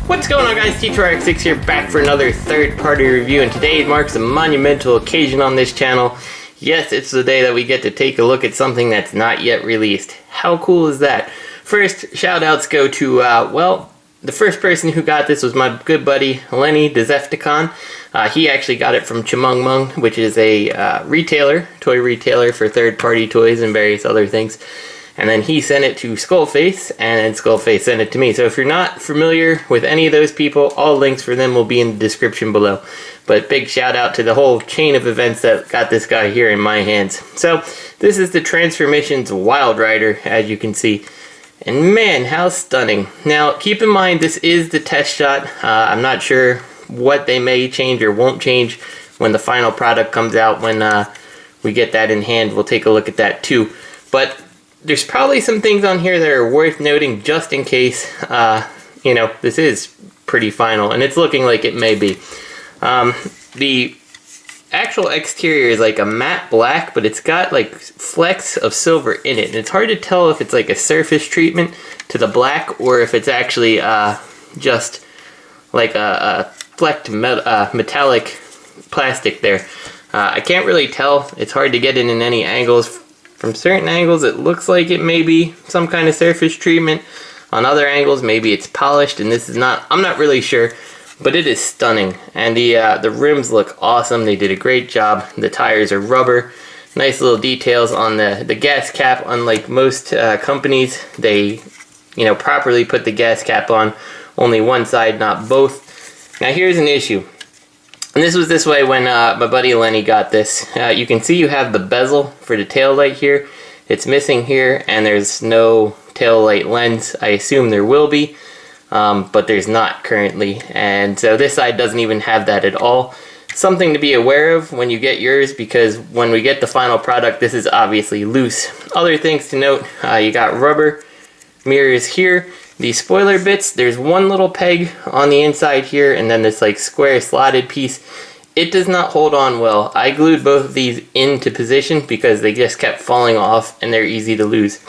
What's going on, guys? T2RX6 here, back for another third-party review, and today marks a monumental occasion on this channel. Yes, it's the day that we get to take a look at something that's not yet released. How cool is that? First, shout-outs go to, well, the first person who got this was my good buddy, Lenny Decepticon. He actually got it from Chumung, which is a retailer, toy retailer for third-party toys and various other things. And then he sent it to Skullface, and then Skullface sent it to me. So if you're not familiar with any of those people, all links for them will be in the description below. But big shout out to the whole chain of events that got this guy here in my hands. So this is the TransFormMission's Wildrider, as you can see. And man, how stunning. Now keep in mind, this is the test shot. I'm not sure what they may change or won't change when the final product comes out. When we get that in hand, we'll take a look at that too. But there's probably some things on here that are worth noting just in case, you know, this is pretty final, and it's looking like it may be. The actual exterior is like a matte black, but it's got like flecks of silver in it, and it's hard to tell if it's like a surface treatment to the black or if it's actually just like a flecked metallic plastic there. I can't really tell. It's hard to get it in any angles. From certain angles, it looks like it may be some kind of surface treatment. On other angles, maybe it's polished, and this is not. I'm not really sure, but it is stunning. And the rims look awesome. They did a great job. The tires are rubber. Nice little details on the gas cap. Unlike most companies, they, you know, properly put the gas cap on only one side, not both. Now here's an issue. And this was this way when my buddy Lenny got this. You can see you have the bezel for the tail light here. It's missing here, and there's no tail light lens. I assume there will be, but there's not currently. And so this side doesn't even have that at all. Something to be aware of when you get yours, because when we get the final product, this is obviously loose. Other things to note, you got rubber mirrors here. The spoiler bits, there's one little peg on the inside here, and then this like square slotted piece. It does not hold on well. I glued both of these into position because they just kept falling off, and they're easy to lose.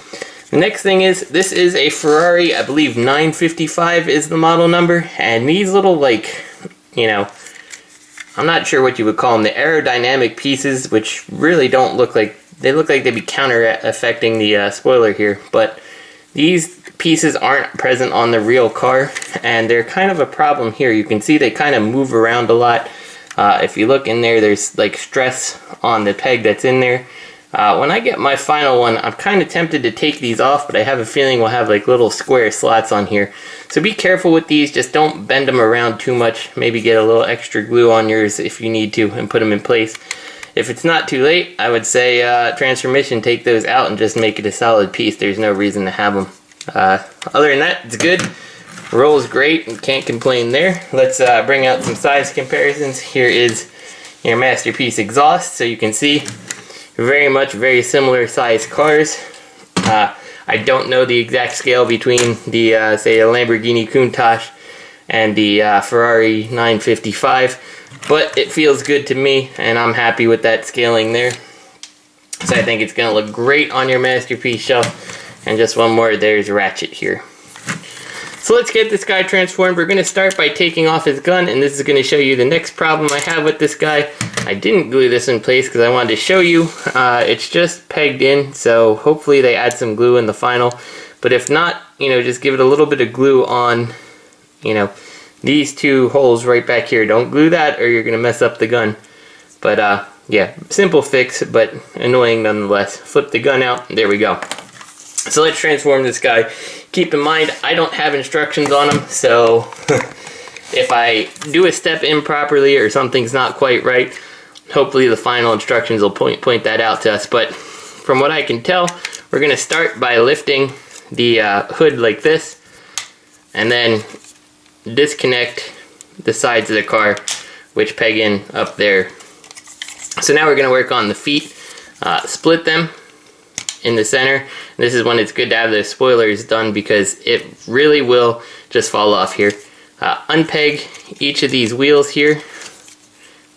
The next thing is, this is a Ferrari, I believe 955 is the model number, and these little, like, you know, I'm not sure what you would call them, the aerodynamic pieces, which really don't look like, they look like they'd be counter affecting the spoiler here, but these pieces aren't present on the real car, and they're kind of a problem here. You can see they kind of move around a lot. If you look in there, there's like stress on the peg that's in there. When I get my final one, I'm kind of tempted to take these off, but I have a feeling we'll have like little square slots on here. So be careful with these. Just don't bend them around too much. Maybe get a little extra glue on yours if you need to and put them in place. If it's not too late, I would say TransFormMission, take those out and just make it a solid piece. There's no reason to have them. Other than that, it's good. Rolls great, and can't complain there. Let's bring out some size comparisons. Here is your Masterpiece exhaust, so you can see very similar size cars. I don't know the exact scale between the say a Lamborghini Countach and the Ferrari 955, but it feels good to me, and I'm happy with that scaling there. So I think it's going to look great on your Masterpiece shelf. And just one more, there's Ratchet here. So let's get this guy transformed. We're going to start by taking off his gun, and this is going to show you the next problem I have with this guy. I didn't glue this in place because I wanted to show you. It's just pegged in, so hopefully they add some glue in the final. But if not, you know, just give it a little bit of glue on, you know, these two holes right back here. Don't glue that or you're going to mess up the gun. But yeah, simple fix, but annoying nonetheless. Flip the gun out, and there we go. So let's transform this guy. Keep in mind, I don't have instructions on him, so if I do a step improperly or something's not quite right, hopefully the final instructions will point that out to us. But from what I can tell, we're going to start by lifting the hood like this, and then disconnect the sides of the car, which peg in up there. So now we're going to work on the feet. Split them in the center. This is when it's good to have the spoilers done because it really will just fall off here. Unpeg each of these wheels here,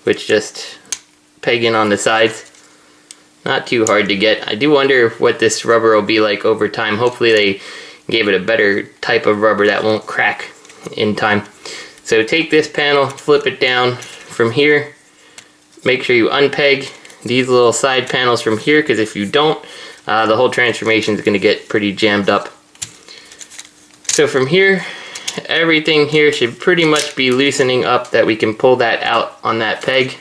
which just peg in on the sides. Not too hard to get. I do wonder what this rubber will be like over time. Hopefully they gave it a better type of rubber that won't crack in time. So take this panel, flip it down from here. Make sure you unpeg these little side panels from here, because if you don't, the whole transformation is going to get pretty jammed up. So from here, everything here should pretty much be loosening up, that we can pull that out on that peg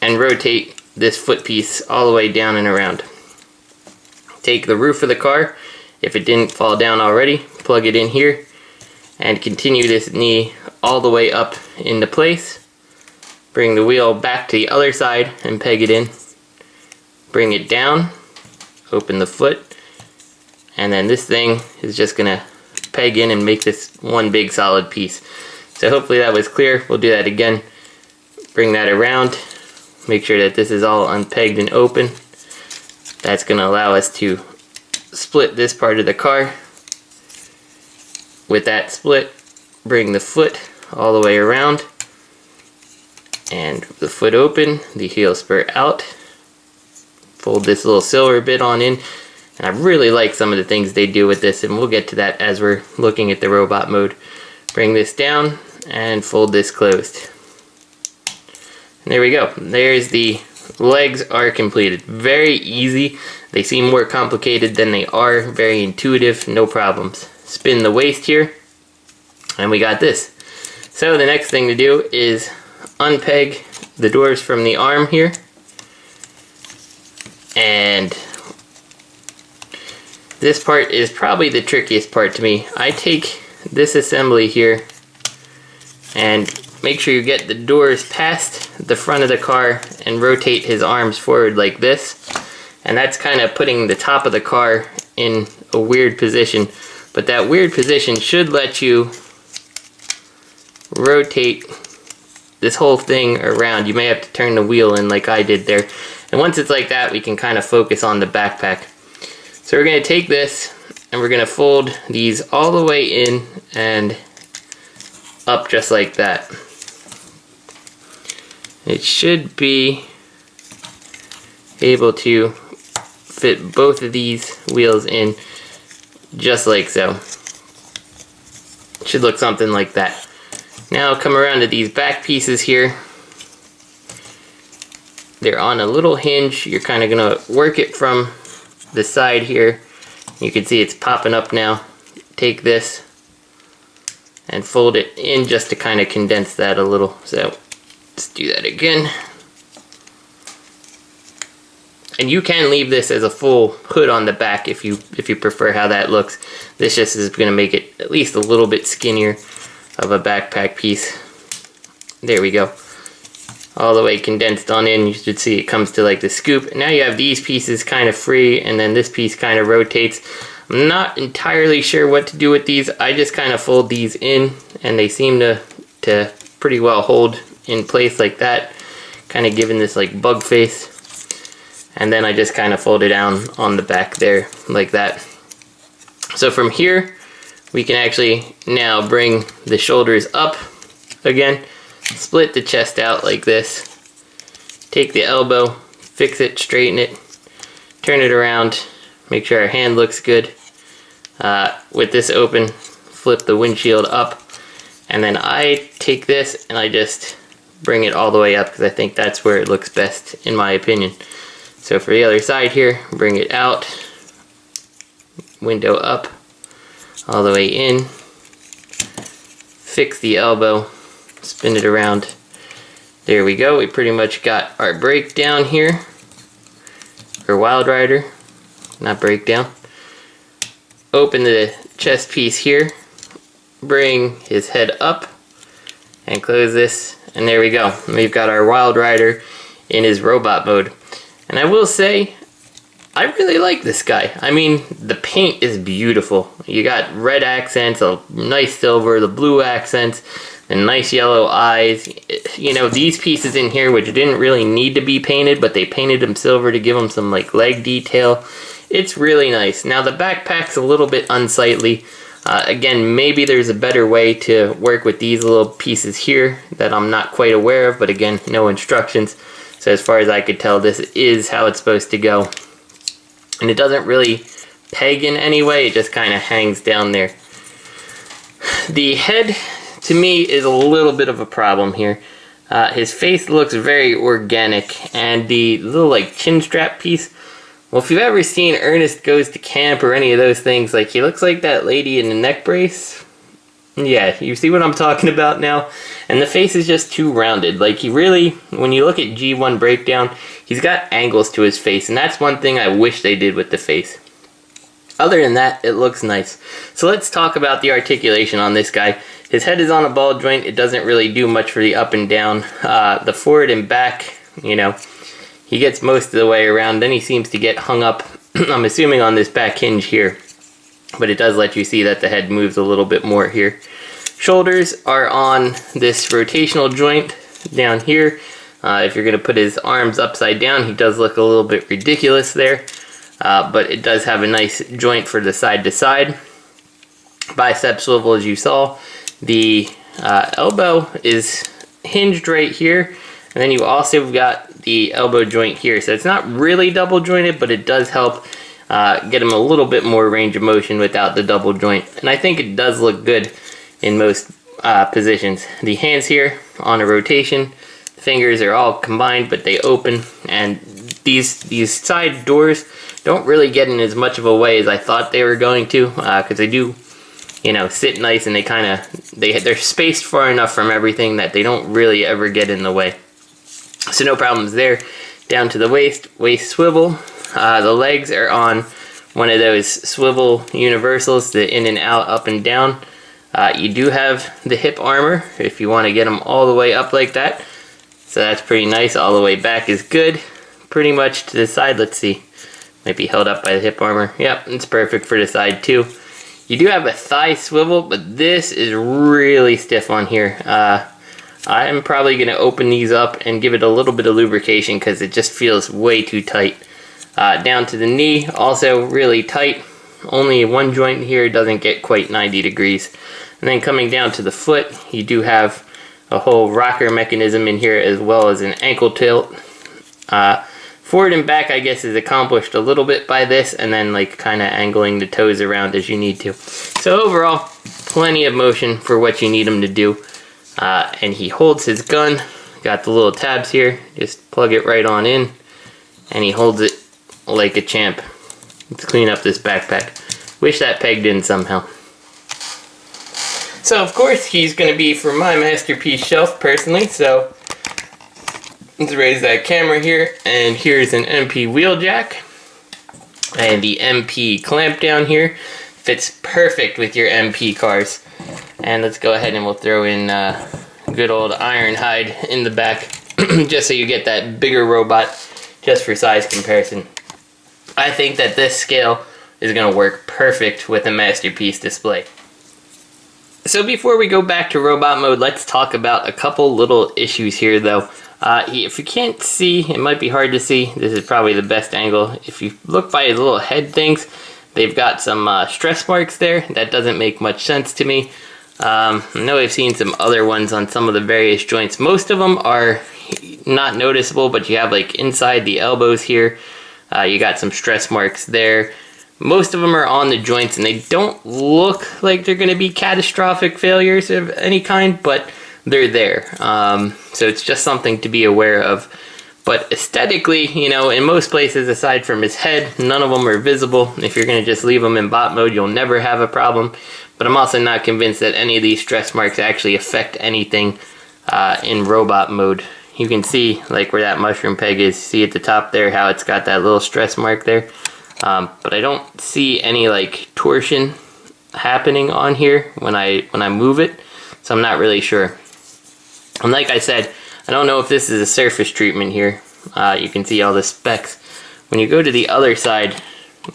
and rotate this foot piece all the way down and around. Take the roof of the car, if it didn't fall down already, plug it in here and continue this knee all the way up into place. Bring the wheel back to the other side and peg it in. Bring it down, open the foot, and then this thing is just gonna peg in and make this one big solid piece. So hopefully that was clear. We'll do that again. Bring that around, make sure that this is all unpegged and open. That's gonna allow us to split this part of the car. With that split, bring the foot all the way around, and the foot open, the heel spur out. Fold this little silver bit on in, and I really like some of the things they do with this, and we'll get to that as we're looking at the robot mode. Bring this down and fold this closed. And there we go. There's the legs are completed. Very easy. They seem more complicated than they are. Very intuitive, no problems. Spin the waist here, and we got this. So the next thing to do is unpeg the doors from the arm here, and this part is probably the trickiest part to me. I take this assembly here and make sure you get the doors past the front of the car and rotate his arms forward like this, and that's kind of putting the top of the car in a weird position, but that weird position should let you rotate this whole thing around. You may have to turn the wheel in like I did there. And once it's like that, we can kind of focus on the backpack. So we're going to take this and we're going to fold these all the way in and up just like that. It should be able to fit both of these wheels in just like so. It should look something like that. Now come around to these back pieces here. They're on a little hinge. You're kind of going to work it from the side here. You can see it's popping up now. Take this and fold it in just to kind of condense that a little. So let's do that again. And you can leave this as a full hood on the back if you prefer how that looks. This just is going to make it at least a little bit skinnier of a backpack piece. There we go. All the way condensed on in. You should see it comes to like the scoop. And now you have these pieces kind of free, and then this piece kind of rotates. I'm not entirely sure what to do with these. I just kind of fold these in, and they seem to pretty well hold in place like that, kind of giving this like bug face. And then I just kind of fold it down on the back there like that. So from here we can actually now bring the shoulders up again, split the chest out like this, take the elbow, fix it, straighten it, turn it around, make sure our hand looks good. With this open, flip the windshield up, and then I take this and I just bring it all the way up because I think that's where it looks best in my opinion. So for the other side here, bring it out, window up, all the way in, fix the elbow, spin it around. There we go, we pretty much got our breakdown here, or Wildrider, not breakdown. Open the chest piece here, bring his head up, and close this, and there we go. We've got our Wildrider in his robot mode. And I will say, I really like this guy. I mean, the paint is beautiful. You got red accents, a nice silver, the blue accents, and nice yellow eyes. You know, these pieces in here, which didn't really need to be painted, but they painted them silver to give them some like leg detail. It's really nice. Now the backpack's a little bit unsightly. Again, maybe there's a better way to work with these little pieces here that I'm not quite aware of, but again, no instructions. So as far as I could tell, this is how it's supposed to go. And it doesn't really peg in any way, it just kind of hangs down there. The head, to me, is a little bit of a problem here. His face looks very organic, and the little like chin strap piece, well, if you've ever seen Ernest Goes to Camp or any of those things, like he looks like that lady in the neck brace. Yeah, you see what I'm talking about now? And the face is just too rounded. Like he really, when you look at G1 Breakdown, he's got angles to his face, and that's one thing I wish they did with the face. Other than that, it looks nice. So let's talk about the articulation on this guy. His head is on a ball joint. It doesn't really do much for the up and down. The forward and back, you know, he gets most of the way around. Then he seems to get hung up, I'm assuming, on this back hinge here. But it does let you see that the head moves a little bit more here. Shoulders are on this rotational joint down here. If you're going to put his arms upside down, he does look a little bit ridiculous there. But it does have a nice joint for the side to side. Bicep swivel, as you saw. The elbow is hinged right here. And then you also got the elbow joint here. So it's not really double jointed, but it does help get him a little bit more range of motion without the double joint. And I think it does look good in most positions. The hands here on a rotation. Fingers are all combined, but they open. And these side doors don't really get in as much of a way as I thought they were going to, because they do, you know, sit nice, and they're spaced far enough from everything that they don't really ever get in the way. So no problems there. Down to the waist swivel. The legs are on one of those swivel universals, the in and out, up and down. You do have the hip armor if you want to get them all the way up like that. So that's pretty nice. All the way back is good. Pretty much to the side, let's see. Might be held up by the hip armor. Yep, it's perfect for the side too. You do have a thigh swivel, but this is really stiff on here. I'm probably going to open these up and give it a little bit of lubrication because it just feels way too tight. Down to the knee, also really tight. Only one joint here doesn't get quite 90 degrees. And then coming down to the foot, you do have a whole rocker mechanism in here as well as an ankle tilt. Forward and back, I guess, is accomplished a little bit by this, and then like kind of angling the toes around as you need to. So overall, plenty of motion for what you need him to do. And he holds his gun. Got the little tabs here. Just plug it right on in, and he holds it like a champ. Let's clean up this backpack. Wish that pegged in somehow. So of course he's going to be for my masterpiece shelf personally. So let's raise that camera here, and here's an MP wheel jack, and the MP clamp down here fits perfect with your MP cars. And let's go ahead and we'll throw in good old Ironhide in the back, just so you get that bigger robot, just for size comparison. I think that this scale is going to work perfect with a masterpiece display. So before we go back to robot mode, let's talk about a couple little issues here though. If you can't see, it might be hard to see. This is probably the best angle. If you look by his little head things, they've got some stress marks there. That doesn't make much sense to me. I know I've seen some other ones on some of the various joints. Most of them are not noticeable, but you have like inside the elbows here. You got some stress marks there. Most of them are on the joints, and they don't look like they're going to be catastrophic failures of any kind, but they're there. So it's just something to be aware of. But aesthetically, you know, in most places aside from his head, none of them are visible. If you're going to just leave them in bot mode, you'll never have a problem. But I'm also not convinced that any of these stress marks actually affect anything in robot mode. You can see like where that mushroom peg is. See at the top there how it's got that little stress mark there. But I don't see any like torsion happening on here when I move it. So I'm not really sure. And like I said, I don't know if this is a surface treatment here. You can see all the specks. When you go to the other side,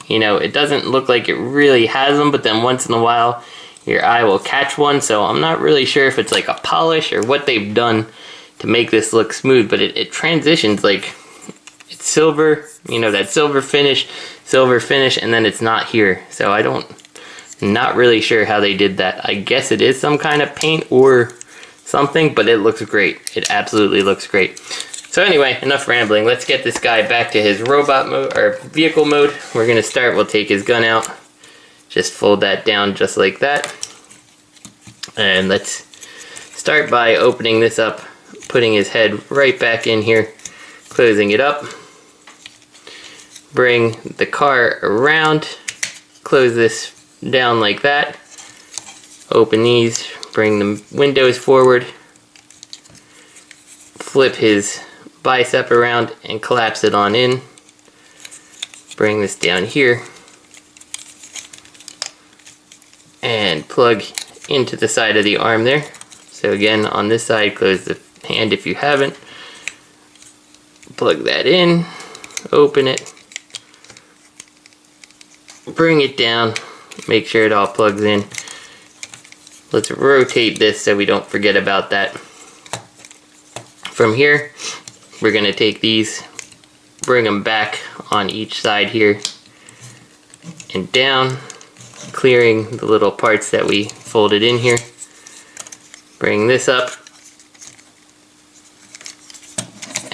you know, it doesn't look like it really has them, but then once in a while your eye will catch one. So I'm not really sure if it's like a polish or what they've done to make this look smooth, but it transitions like it's silver, you know, that silver finish, and then it's not here. So not really sure how they did that. I guess it is some kind of paint or something, but it looks great. It absolutely looks great. So anyway, enough rambling. Let's get this guy back to his robot mode, or vehicle mode. We're gonna start, we'll take his gun out. Just fold that down just like that. And let's start by opening this up, putting his head right back in here, closing it up. Bring the car around, close this down like that. Open these, bring the windows forward, flip his bicep around and collapse it on in. Bring this down here and plug into the side of the arm there. So again, on this side, close the hand if you haven't. Plug that in, open it, bring it down, make sure it all plugs in. Let's rotate this so we don't forget about that. From here, we're going to take these, bring them back on each side here and down, clearing the little parts that we folded in here. Bring this up.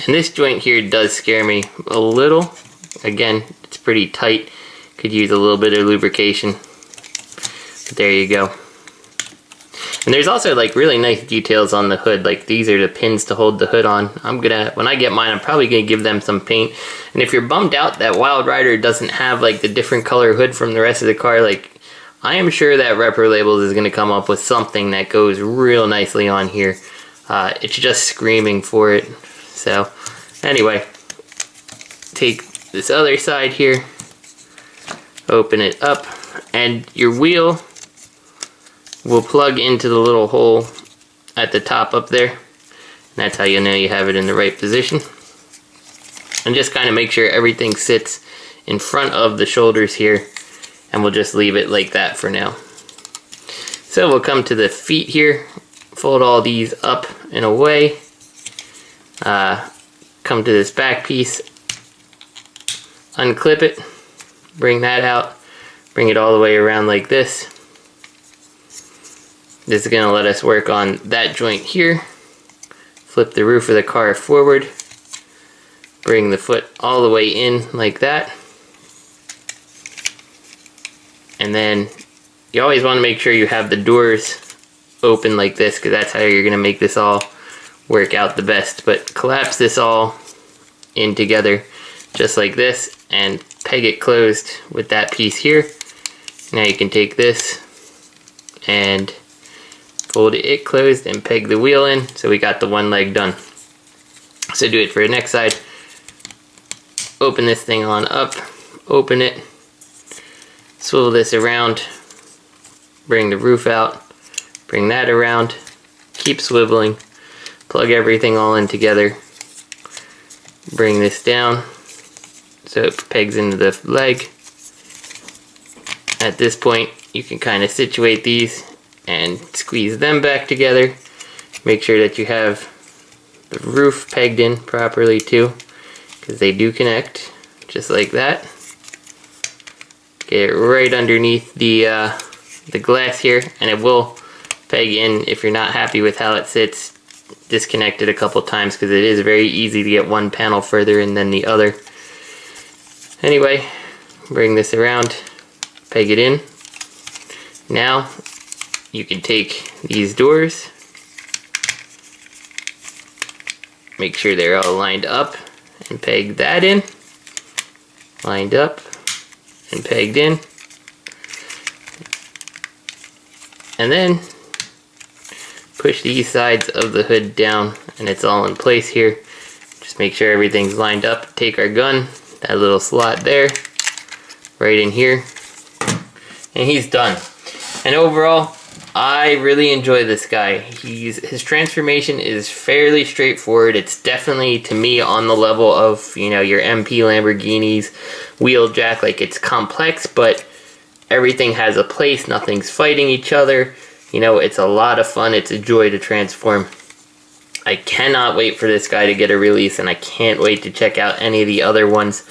And this joint here does scare me a little. Again, it's pretty tight. Could use a little bit of lubrication. But there you go. And there's also like really nice details on the hood. Like these are the pins to hold the hood on. When I get mine, I'm probably gonna give them some paint. And if you're bummed out that Wildrider doesn't have like the different color hood from the rest of the car, like I am sure that Repro Labels is gonna come up with something that goes real nicely on here. It's just screaming for it. So anyway, take this other side here, open it up, and your wheel will plug into the little hole at the top up there. And that's how you know you have it in the right position. And just kind of make sure everything sits in front of the shoulders here, and we'll just leave it like that for now. So we'll come to the feet here, fold all these up and away, come to this back piece, unclip it, bring that out, bring it all the way around like this. This is going to let us work on that joint here. Flip the roof of the car forward, bring the foot all the way in like that. And then you always want to make sure you have the doors open like this, because that's how you're going to make this all work out the best. But collapse this all in together just like this and peg it closed with that piece here. Now you can take this and fold it closed and peg the wheel in, so we got the one leg done. So do it for the next side. Open this thing on up, open it, swivel this around, bring the roof out, bring that around, keep swiveling, plug everything all in together, bring this down so it pegs into the leg. At this point, you can kind of situate these and squeeze them back together. Make sure that you have the roof pegged in properly too, because they do connect, just like that. Get it right underneath the glass here, and it will peg in if you're not happy with how it sits. Disconnect it a couple times, because it is very easy to get one panel further in than the other. Anyway, bring this around, peg it in. Now you can take these doors, make sure they're all lined up, and peg that in. Lined up and pegged in. And then push these sides of the hood down, and it's all in place here. Just make sure everything's lined up. Take our gun, that little slot there, right in here, and he's done. And overall, I really enjoy this guy. His transformation is fairly straightforward. It's definitely, to me, on the level of, you know, your MP Lamborghinis, Wheeljack. Like, it's complex, but everything has a place. Nothing's fighting each other. You know, it's a lot of fun. It's a joy to transform. I cannot wait for this guy to get a release, and I can't wait to check out any of the other ones.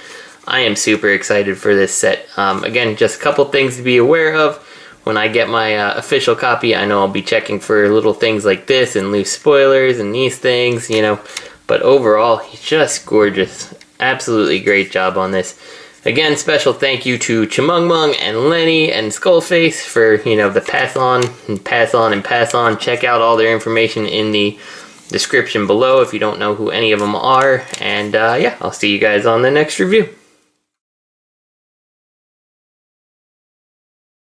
I am super excited for this set. Again, just a couple things to be aware of. When I get my official copy, I know I'll be checking for little things like this and loose spoilers and these things, you know. But overall, he's just gorgeous. Absolutely great job on this. Again, special thank you to Chimungmung and Lenny and Skullface for, the pass on and pass on and pass on. Check out all their information in the description below if you don't know who any of them are. And yeah, I'll see you guys on the next review.